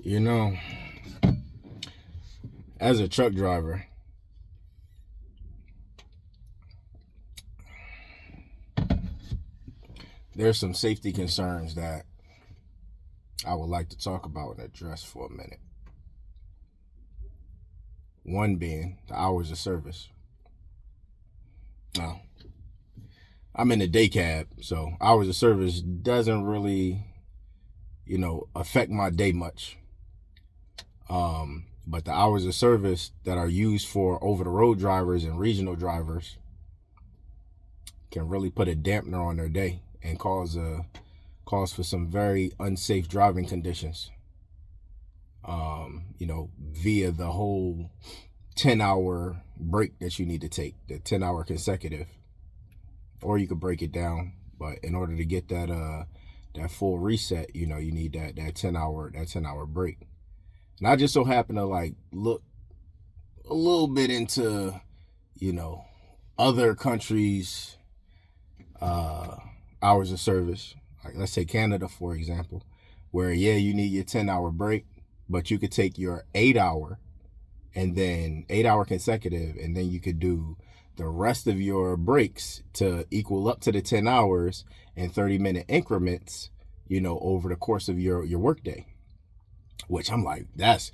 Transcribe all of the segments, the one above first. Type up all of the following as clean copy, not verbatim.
You know, as a truck driver, there's some safety concerns that I would like to talk about and address for a minute. One being the hours of service. Now, I'm in a day cab, so hours of service doesn't really, affect my day much. But the hours of service that are used for over-the-road drivers and regional drivers can really put a dampener on their day and cause for some very unsafe driving conditions. Via the whole 10-hour break that you need to take, the 10-hour consecutive, or you could break it down. But in order to get that full reset, you need that 10-hour break. And I just so happen to look a little bit into, other countries' hours of service. Like let's say Canada, for example, where you need your 10-hour break, but you could take your 8-hour and then 8-hour consecutive, and then you could do the rest of your breaks to equal up to the 10 hours in 30-minute increments, over the course of your workday. Which I'm like, that's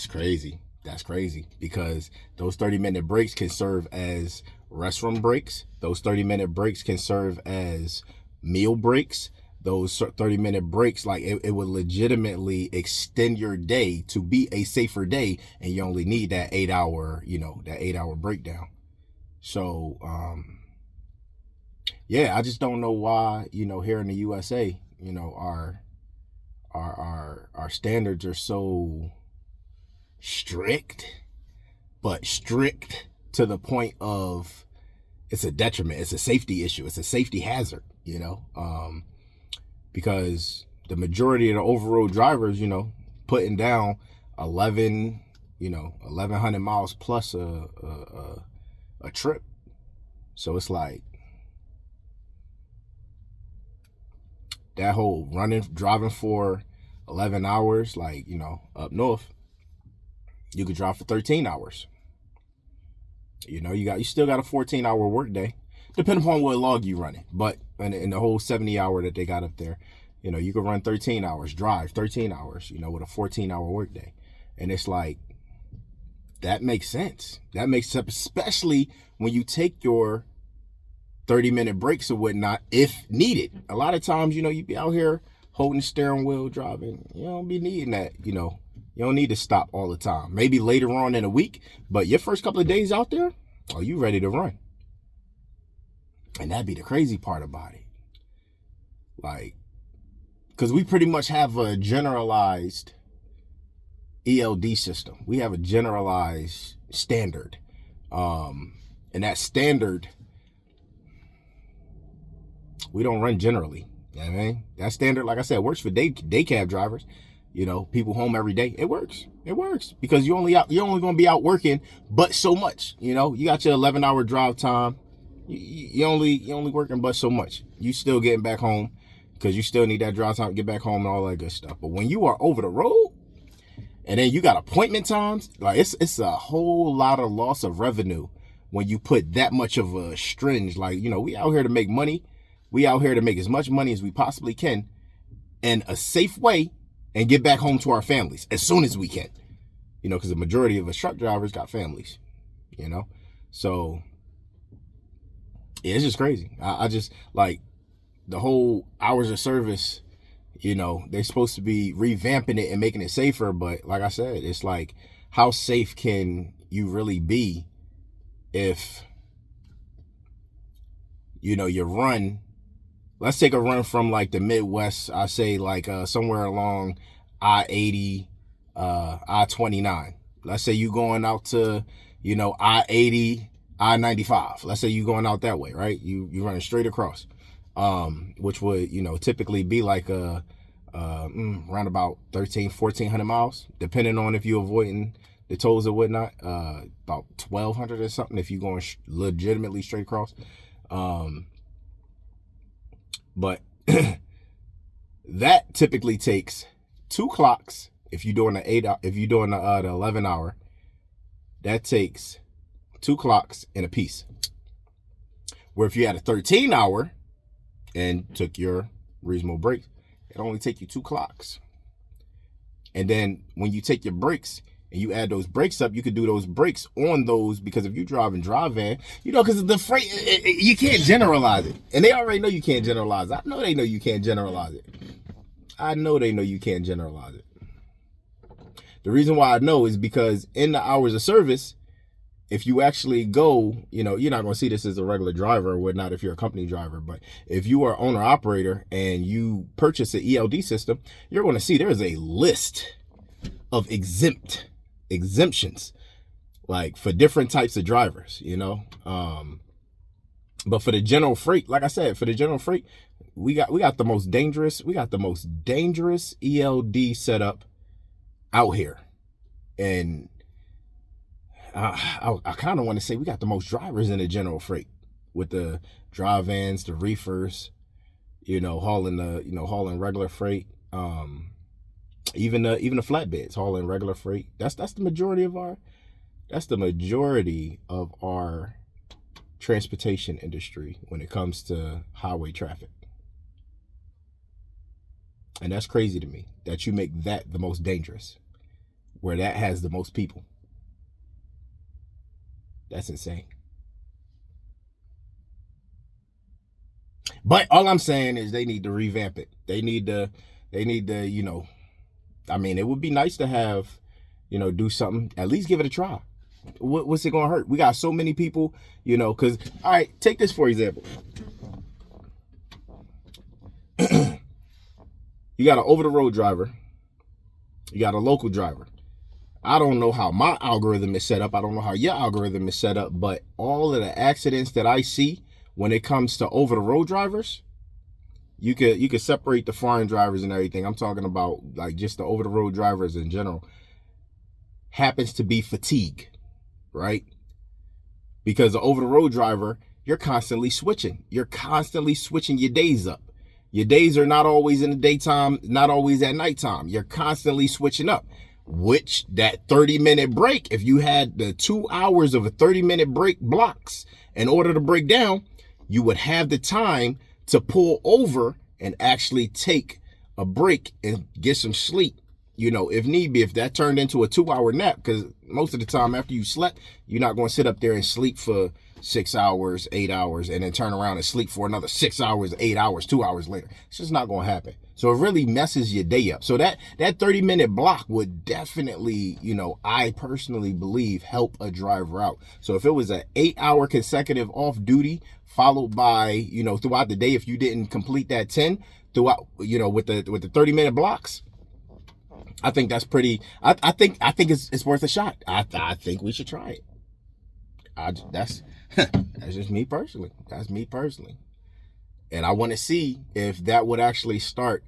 crazy. That's crazy, because those 30-minute breaks can serve as restroom breaks. Those 30-minute breaks can serve as meal breaks. Those 30-minute breaks, it would legitimately extend your day to be a safer day, and you only need that 8-hour, that 8-hour breakdown. So, I just don't know why, here in the USA, our standards are so strict, but strict to the point of it's a detriment. It's a safety issue. It's a safety hazard, because the majority of the over-road drivers, putting down 1,100 miles plus a trip. So it's like that whole driving for 11 hours, up north, you could drive for 13 hours. You still got a 14-hour workday, depending upon what log you running. But in the whole 70-hour that they got up there, you could run 13 hours, drive 13 hours, with a 14-hour workday. And it's like, that makes sense. That makes sense, especially when you take your 30-minute breaks or whatnot, if needed. A lot of times, you be out here holding the steering wheel driving. You don't be needing that, you don't need to stop all the time. Maybe later on in a week, but your first couple of days out there, you ready to run. And that'd be the crazy part about it. Because we pretty much have a generalized ELD system. We have a generalized standard. And that standard, we don't run generally. You know what I mean? That standard, like I said, works for day cab drivers. People home every day. It works. Because you're only going to be out working, but so much. You got your 11-hour drive time. You only working but so much. You still getting back home because you still need that drive time to get back home and all that good stuff. But when you are over the road, and then you got appointment times, it's a whole lot of loss of revenue when you put that much of a stringe. We out here to make money. We out here to make as much money as we possibly can in a safe way and get back home to our families as soon as we can. Because the majority of us truck drivers got families, So, yeah, it's just crazy. I just, the whole hours of service, they're supposed to be revamping it and making it safer. But like I said, it's like, how safe can you really be if, you run, let's take a run from the Midwest, I say somewhere along I-80, I-29. Let's say you going out to, I-80, I-95. Let's say you going out that way, right? You running straight across, which would, typically be around about 1,400 miles, depending on if you're avoiding the tolls or whatnot, about 1,200 or something if you're going legitimately straight across. But that typically takes 2 clocks If you're doing the 11 hour, that takes 2 clocks and a piece. Where if you had a 13 hour and took your reasonable breaks, it only take you 2 clocks. And then when you take your breaks and you add those breaks up, you could do those breaks on those, because if you drive van, because the freight, you can't generalize it. And they already know you can't generalize it. I know they know you can't generalize it. The reason why I know is because in the hours of service, if you actually go, you're not going to see this as a regular driver or whatnot if you're a company driver, but if you are owner operator and you purchase an ELD system, you're going to see there's a list of exemptions, like for different types of drivers, but for the general freight, like I said, we got the most dangerous ELD setup out here. And I kind of want to say we got the most drivers in the general freight, with the dry vans, the reefers, hauling regular freight, even the flatbeds hauling regular freight. That's the majority of our transportation industry when it comes to highway traffic. And that's crazy to me that you make that the most dangerous, where that has the most people. That's insane. But all I'm saying is they need to revamp it. They need to, it would be nice to have, do something, at least give it a try. What's it going to hurt? We got so many people, because, all right, take this for example. You got an over-the-road driver. You got a local driver. I don't know how my algorithm is set up. I don't know how your algorithm is set up, but all of the accidents that I see when it comes to over-the-road drivers, you could separate the foreign drivers and everything. I'm talking about like just the over-the-road drivers in general. Happens to be fatigue, right? Because the over-the-road driver, you're constantly switching. You're constantly switching your days up. Your days are not always in the daytime, not always at nighttime. You're constantly switching up. Which that 30-minute break, if you had the 2 hours of a 30-minute break blocks in order to break down, you would have the time to pull over and actually take a break and get some sleep, if need be, if that turned into a 2-hour nap, because most of the time after you slept, you're not going to sit up there and sleep for 6 hours, 8 hours, and then turn around and sleep for another 6 hours, 8 hours, 2 hours later. It's just not going to happen. So it really messes your day up. So that 30-minute block would definitely, I personally believe, help a driver out. So if it was an 8-hour consecutive off duty, followed by, throughout the day, if you didn't complete that 10 throughout, with the 30-minute blocks, I think that's pretty, I think it's worth a shot. I think we should try it. That's just me personally. That's me personally. And I want to see if that would actually start,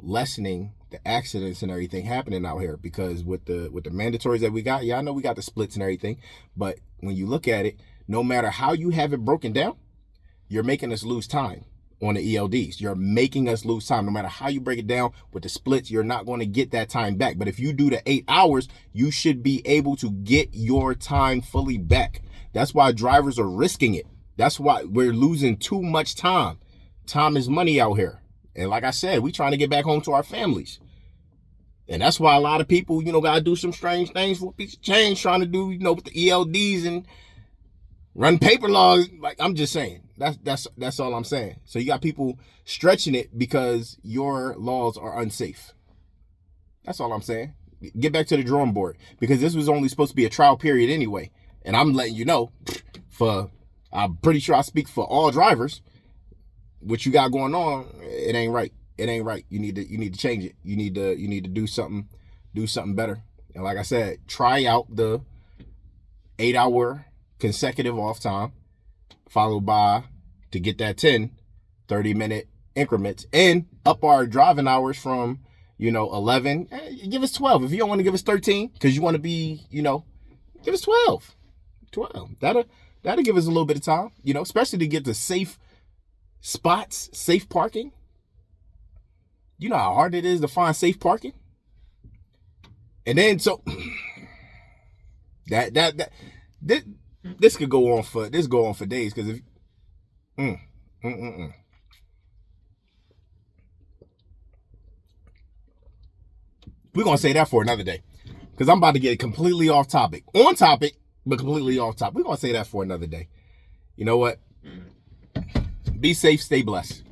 lessening the accidents and everything happening out here. Because with the mandatories that we got, I know we got the splits and everything, but when you look at it, no matter how you have it broken down, you're making us lose time on the ELDs. You're making us lose time. No matter how you break it down with the splits, you're not going to get that time back. But if you do the 8 hours, you should be able to get your time fully back. That's why drivers are risking it. That's why we're losing too much time. Time is money out here. And like I said, we trying to get back home to our families. And that's why a lot of people, got to do some strange things for a piece of change, trying to do, with the ELDs and run paper laws. Like, I'm just saying. That's all I'm saying. So you got people stretching it because your laws are unsafe. That's all I'm saying. Get back to the drawing board, because this was only supposed to be a trial period anyway. And I'm letting you know, I'm pretty sure I speak for all drivers, what you got going on, it ain't right. It ain't right. You need to change it. You need to do something better. And like I said, try out the 8-hour consecutive off time, followed by, to get that 30-minute increments, and up our driving hours from, 11, give us 12. If you don't want to give us 13, because you want to be, give us 12. That'll give us a little bit of time, especially to get to safe spots, safe parking. You know how hard it is to find safe parking? And then so this could go on for days because if we're gonna say that for another day because I'm about to get completely off topic, on topic but completely off topic. We're gonna say that for another day. You know what? Be safe, stay blessed.